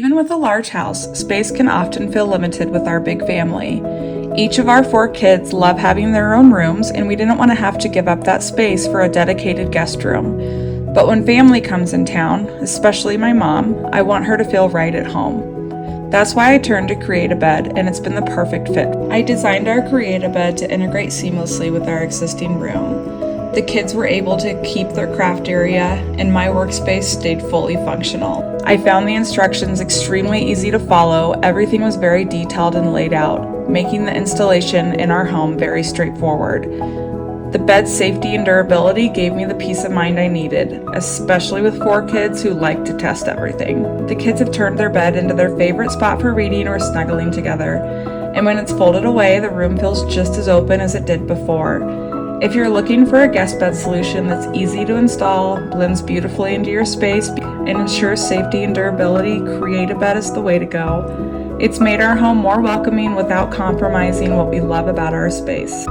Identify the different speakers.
Speaker 1: Even with a large house, space can often feel limited with our big family. Each of our 4 kids love having their own rooms, and we didn't want to have to give up that space for a dedicated guest room. But when family comes in town, especially my mom, I want her to feel right at home. That's why I turned to Create-A-Bed, and it's been the perfect fit. I designed our Create-A-Bed to integrate seamlessly with our existing room. The kids were able to keep their craft area, and my workspace stayed fully functional. I found the instructions extremely easy to follow. Everything was very detailed and laid out, making the installation in our home very straightforward. The bed's safety and durability gave me the peace of mind I needed, especially with 4 kids who like to test everything. The kids have turned their bed into their favorite spot for reading or snuggling together, and when it's folded away, the room feels just as open as it did before. If you're looking for a guest bed solution that's easy to install, blends beautifully into your space, and ensures safety and durability, Create-A-Bed is the way to go. It's made our home more welcoming without compromising what we love about our space.